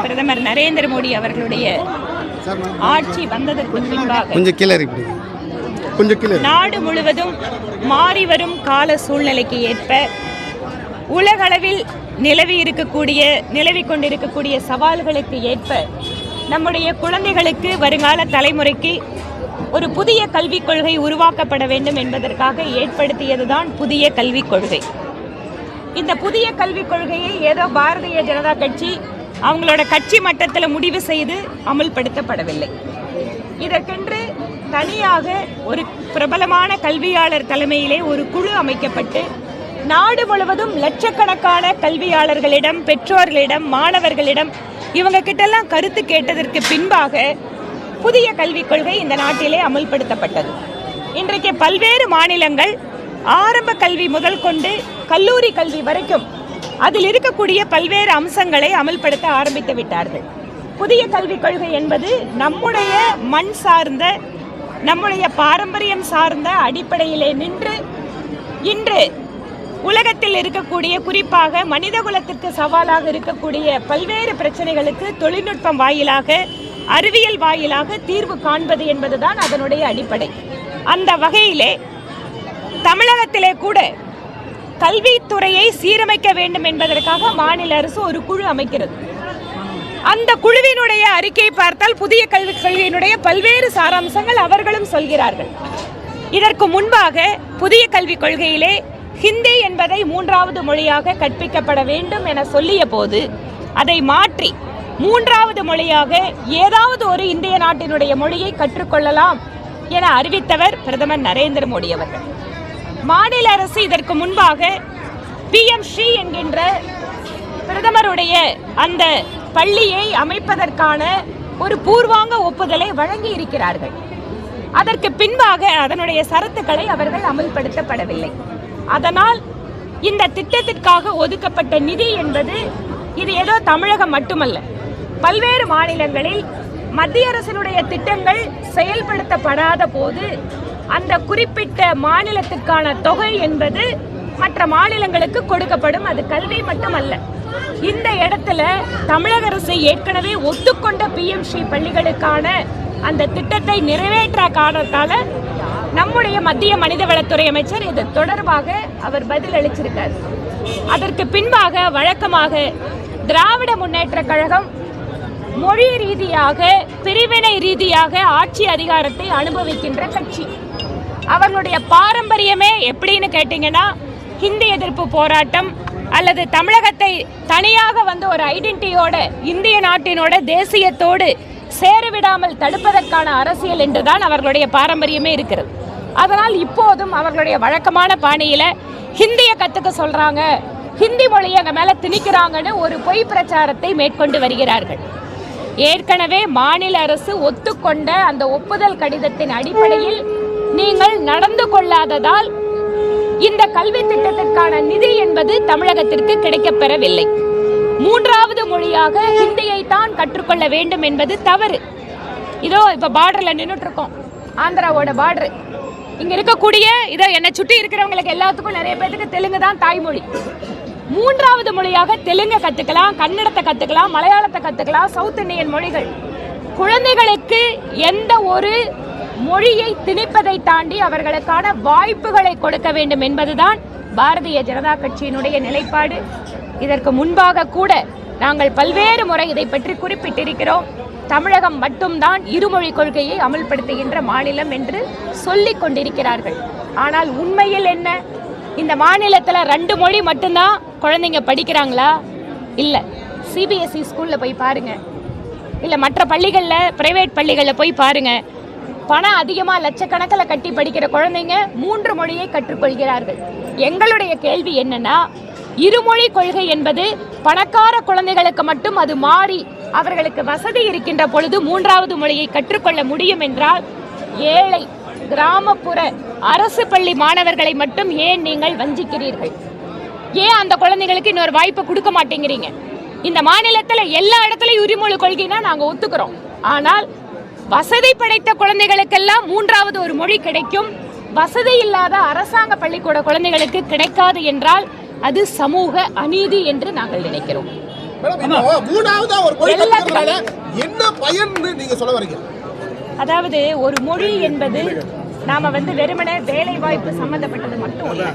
பிரதமர் நரேந்திர மோடி அவர்களுடைய ஆட்சி வந்ததற்கு பின்பாக நாடு முழுவதும் மாறி வரும் கால சூழ்நிலைக்கு ஏற்ப உலகளவில் நிலவிக் கொண்டிருக்கக்கூடிய சவால்களுக்கு ஏற்ப நம்முடைய குழந்தைகளுக்கு, வருங்கால தலைமுறைக்கு ஒரு புதிய கல்விக் கொள்கை உருவாக்கப்பட வேண்டும் என்பதற்காக ஏற்படுத்தியதுதான் புதிய கல்விக் கொள்கை. இந்த புதிய கல்விக் கொள்கையை ஏதோ பாரதிய ஜனதா கட்சி அவங்களோட கட்சி மட்டத்தில் முடிவு செய்து அமல்படுத்தப்படவில்லை. இதற்கென்று தனியாக ஒரு பிரபலமான கல்வியாளர் தலைமையிலே ஒரு குழு அமைக்கப்பட்டு நாடு முழுவதும் லட்சக்கணக்கான கல்வியாளர்களிடம், பெற்றோர்களிடம், மாணவர்களிடம் இவங்க கிட்டெல்லாம் கருத்து கேட்டதற்கு பின்பாக புதிய கல்விக் கொள்கை இந்த நாட்டிலே அமல்படுத்தப்பட்டது. இன்றைக்கு பல்வேறு மாநிலங்கள் ஆரம்ப கல்வி முதல் கொண்டு கல்லூரி கல்வி வரைக்கும் அதில் இருக்கக்கூடிய பல்வேறு அம்சங்களை அமல்படுத்த ஆரம்பித்து விட்டார்கள். புதிய கல்விக் கொள்கை என்பது நம்முடைய மண் சார்ந்த, நம்முடைய பாரம்பரியம் சார்ந்த அடிப்படையிலே நின்று இன்று உலகத்தில் இருக்கக்கூடிய, குறிப்பாக மனித குலத்திற்கு சவாலாக இருக்கக்கூடிய பல்வேறு பிரச்சனைகளுக்கு தொழில்நுட்பம் வாயிலாக, அறிவியல் வாயிலாக தீர்வு காண்பது என்பதுதான் அதனுடைய அடிப்படை. அந்த வகையிலே தமிழகத்திலே கூட கல்வித்துறையை சீரமைக்க வேண்டும் என்பதற்காக மாநில அரசு ஒரு குழு அமைக்கிறது. அந்த குழுவினுடைய அறிக்கையை பார்த்தால் புதிய கல்விக் கொள்கையினுடைய பல்வேறு சாராம்சங்கள் அவர்களும் சொல்கிறார்கள். இதற்கு முன்பாக புதிய கல்விக் கொள்கையிலே ஹிந்தி என்பதை 3வது மொழியாக கற்பிக்கப்பட வேண்டும் என சொல்லிய போது அதை மாற்றி 3வது மொழியாக ஏதாவது ஒரு இந்திய நாட்டினுடைய மொழியை கற்றுக்கொள்ளலாம் என அறிவித்தவர் பிரதமர் நரேந்திர மோடி அவர்கள். மாநில அரசு இதற்கு முன்பாக PM ஸ்ரீ என்கின்ற பிரதமருடைய அந்த பள்ளியை அமைப்பதற்கான ஒரு பூர்வாங்க ஒப்புதலை வழங்கி இருக்கிறார்கள். அதற்கு பின்பாக அதனுடைய சரத்துக்களை அவர்கள் அமல்படுத்தப்படவில்லை. அதனால் இந்த திட்டத்திற்காக ஒதுக்கப்பட்ட நிதி என்பது இது ஏதோ தமிழகம் மட்டுமல்ல, பல்வேறு மாநிலங்களில் மத்திய அரசினுடைய திட்டங்கள் செயல்படுத்தப்படாத போது அந்த குறிப்பிட்ட மாநிலத்திற்கான தொகை என்பது மற்ற மாநிலங்களுக்கு கொடுக்கப்படும். அது கல்வி மட்டுமல்ல. இந்த இடத்துல தமிழக அரசு ஏற்கனவே ஒத்துக்கொண்ட PM ஸ்ரீ பள்ளிகளுக்கான அந்த திட்டத்தை நிறைவேற்ற காரணத்தால நம்முடைய மத்திய மனிதவளத்துறை அமைச்சர் இது தொடர்பாக அவர் பதில் அளிச்சிருக்கார். அதற்கு பின்பாக வழக்கமாக திராவிட முன்னேற்ற கழகம் மொழி ரீதியாக, பிரிவினை ரீதியாக ஆட்சி அதிகாரத்தை அனுபவிக்கின்ற கட்சி. அவர்களுடைய பாரம்பரியமே எப்படின்னு கேட்டீங்கன்னா, ஹிந்தி எதிர்ப்பு போராட்டம் அல்லது தமிழகத்தை தனியாக ஒரு ஐடென்டிட்டியோட, இந்திய நாட்டினோட தேசியத்தோடு சேரவிடாமல் தடுப்பதற்கான அரசியல் என்றுதான் அவர்களுடைய பாரம்பரியமே இருக்கிறது. அதனால் இப்போதும் அவர்களுடைய வழக்கமான பாணியில ஹிந்தியை கத்துக்க சொல்றாங்க, ஹிந்தி மொழியை அங்க மேல திணிக்கிறாங்கன்னு ஒரு பொய் பிரச்சாரத்தை மேற்கொண்டு வருகிறார்கள். ஏற்கனவே மாநில அரசு ஒத்துக்கொண்ட அந்த ஒப்புதல் கடிதத்தின் அடிப்படையில் நீங்கள் நடந்து கொள்ளாததால் இந்த கல்வி திட்டத்திற்கான நிதி என்பது தமிழகத்திற்கு கிடைக்கப்பெறவில்லை. 3வது மொழியாக ஹிந்தியை தான் கற்றுக்கொள்ள வேண்டும் என்பது தவறு. இதோ இப்ப பார்டர்ல நின்றுட்டு இருக்கோம், ஆந்திராவோட பார்டர். இங்க இருக்கக்கூடிய இதோ என்னை சுற்றி இருக்கிறவங்களுக்கு எல்லாத்துக்கும் நிறைய பேருக்கு தெலுங்கு தான் தாய்மொழி. 3வது மொழியாக தெலுங்கு கத்துக்கலாம், கன்னடத்தை கத்துக்கலாம், மலையாளத்தை கத்துக்கலாம், சவுத் இந்தியன் மொழிகள். குழந்தைகளுக்கு எந்த ஒரு மொழியை திணிப்பதை தாண்டி அவர்களுக்கான வாய்ப்புகளை கொடுக்க வேண்டும் என்பதுதான் பாரதிய ஜனதா கட்சியினுடைய நிலைப்பாடு. இதற்கு முன்பாக கூட நாங்கள் பல்வேறு முறை இதை பற்றி குறிப்பிட்டிருக்கிறோம். தமிழகம் மட்டும்தான் இருமொழி கொள்கையை அமல்படுத்துகின்ற மாநிலம் என்று சொல்லிக் கொண்டிருக்கிறார்கள். ஆனால் உண்மையில் என்ன? இந்த மாநிலத்தில் 2 மொழி மட்டும்தான் குழந்தைங்க படிக்கிறாங்களா? இல்லை. CBSE ஸ்கூலில் போய் பாருங்க, இல்லை மற்ற பள்ளிகளில், பிரைவேட் பள்ளிகளில் போய் பாருங்க. பணம் அதிகமாக லட்சக்கணக்கில் கட்டி படிக்கிற குழந்தைங்க 3 மொழியை கற்றுக்கொள்கிறார்கள். எங்களுடைய கேள்வி என்னன்னா, இருமொழி கொள்கை என்பது பணக்கார குழந்தைகளுக்கு மட்டும் அது மாறி அவர்களுக்கு வசதி இருக்கின்ற பொழுது 3வது மொழியை கற்றுக்கொள்ள முடியும் என்றால், ஏழை கிராமப்புற அரசு பள்ளி மாணவர்களை மட்டும் ஏன் நீங்கள் வஞ்சிக்கிறீர்கள்? ஏன் அந்த குழந்தைகளுக்கு இன்னொரு வாய்ப்பை கொடுக்க மாட்டேங்கிறீங்க? இந்த மாநிலத்தில் எல்லா இடத்துலையும் இருமொழி கொள்கைனா நாங்கள் ஒத்துக்கிறோம். ஆனால் வசதி படைத்த குழந்தைகளுக்கெல்லாம் 3வது ஒரு மொழி கிடைக்கும், வசதி இல்லாத அரசாங்க பள்ளிக்கூட குழந்தைகளுக்கு கிடைக்காது என்றால் அது சமூக அநீதி என்று நாங்கள் நினைக்கிறோம். மூணாவதா ஒரு மொழி கத்துக்கிறதுனால என்ன பயன்னு நீங்க சொல்ல வரீங்க? அதாவது ஒரு மொழி என்பது நாம வெறுமனே வேலை வாய்ப்பு சம்பந்தப்பட்டது மட்டும் இல்லை.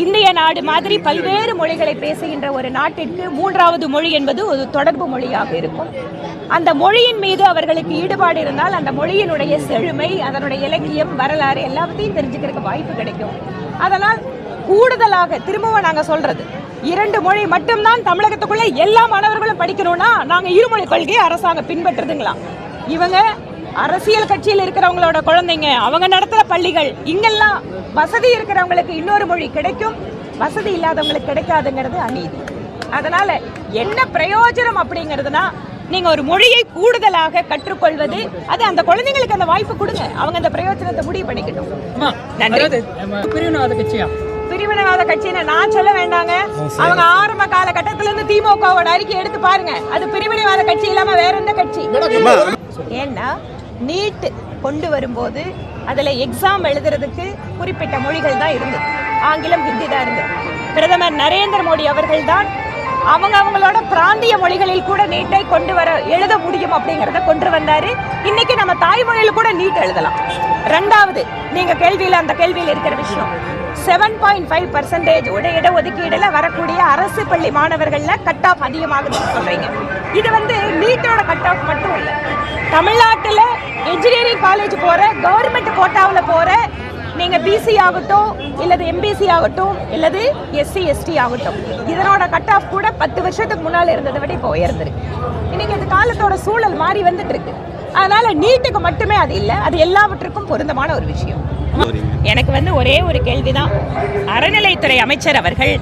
இந்திய நாடு மாதிரி பல்வேறு மொழிகளை பேசுகின்ற ஒரு நாட்டிற்கு மூன்றாவது மொழி என்பது ஒரு தொடர்பு மொழியாக இருக்கும். அந்த மொழியின் மீது அவர்களுக்கு ஈடுபாடு இருந்தால் அந்த மொழியினுடைய செழுமை, அதனுடைய இலக்கியம், வரலாறு எல்லாத்தையும் தெரிஞ்சுக்கிறதுக்கு வாய்ப்பு கிடைக்கும். அதனால் கூடுதலாக திரும்பவும் நாங்க சொல்றது 2 மொழி மட்டும்தான் தமிழகத்துக்குள்ள எல்லா மாணவர்களும் படிக்கணும்னா நாங்க இருமொழி கொள்கையை அரசாங்கம் பின்பற்றுதுங்களா? இவங்க அரசியல் கட்சியில் இருக்கிறவங்களோட குழந்தைங்க, அவங்க நடத்துற பள்ளிகள், இங்கெல்லாம் வசதி இருக்கிறவங்களுக்கு இன்னொரு மொழி கிடைக்கும், வசதி இல்லாதவங்களுக்கு கிடைக்காதுங்கிறது அநீதி. அதனால என்ன பிரயோஜனம் அப்படிங்கிறதுனா, நீங்க ஒரு மொழியை கூடுதலாக கற்றுக்கொள்வது, அது அந்த குழந்தைங்களுக்கு அந்த வாய்ப்பு கொடுங்க, அவங்க அந்த பிரயோஜனத்தை முடிவு பண்ணிக்கட்டும். பிரிவினைவாத கட்சின்னு நான் சொல்ல வேண்டாங்க. அவங்க ஆரம்ப காலகட்டத்தில இருந்து திமுகவோட அறிக்கை எடுத்து பாருங்க, அது பிரிவினைவாத கட்சி இல்லாம வேற எந்த கட்சி? ஏன்னா நீட் கொண்டு வரும்போது அதுல எக்ஸாம் எழுதுறதுக்கு குறிப்பிட்ட மொழிகள் தான் இருந்தது, ஆங்கிலம், ஹிந்தி தான் இருந்தது. பிரதமர் நரேந்திர மோடி அவர்கள் தான் அவங்களோட பிராந்திய மொழிகளில் கூட நீட்டை கொண்டு வர எழுத முடியும் அப்படிங்கறத கொண்டு வந்தாரு. இன்னைக்கு நம்ம தாய்மொழியில கூட நீட் எழுதலாம். ரெண்டாவது, நீங்க அந்த கேள்வியில் இருக்கிற விஷயம் 7.5% இடஒதுக்கீடுல வரக்கூடிய அரசு பள்ளி மாணவர்கள்ல கட் ஆஃப் அதிகமாகுதுன்னு சொல்றீங்க. இது நீட்டோட கட் ஆஃப் மட்டும் இல்ல, தமிழ்நாட்டுல இன்ஜினியரிங் காலேஜ் போற, கவர்மெண்ட் கோட்டாவில் போற நீங்க பிசி ஆகட்டும், இல்லது எம்பிசி ஆகட்டும், இல்லது எஸ்சி எஸ்டி ஆகட்டும், இதனோட கட் ஆஃப் கூட 10 வருஷத்துக்கு முன்னால இருந்ததை விட இப்போ உயர்ந்திருக்கு. இன்னைக்கு இந்த காலத்தோட சூழல் மாறி வந்துட்டு இருக்கு. அதனால நீட்டுக்கு மட்டுமே அது இல்லை, அது எல்லாவற்றுக்கும் பொருந்தமான ஒரு விஷயம். எனக்கு ஒரே ஒரு கேள்விதான். அறநிலைத்துறை அமைச்சர் அவர்கள்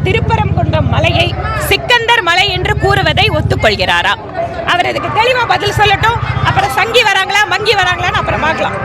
திருப்பரங்குன்றம் மலையை சிக்கந்தர் மலை என்று கூறுவதை ஒத்துக்கொள்கிறாரா? அவர் அதுக்கு தெளிவா பதில் சொல்லட்டும். அப்புறம் சங்கி வராங்களா, மங்கி வராங்களான்னு அப்புறம் பார்க்கலாம்.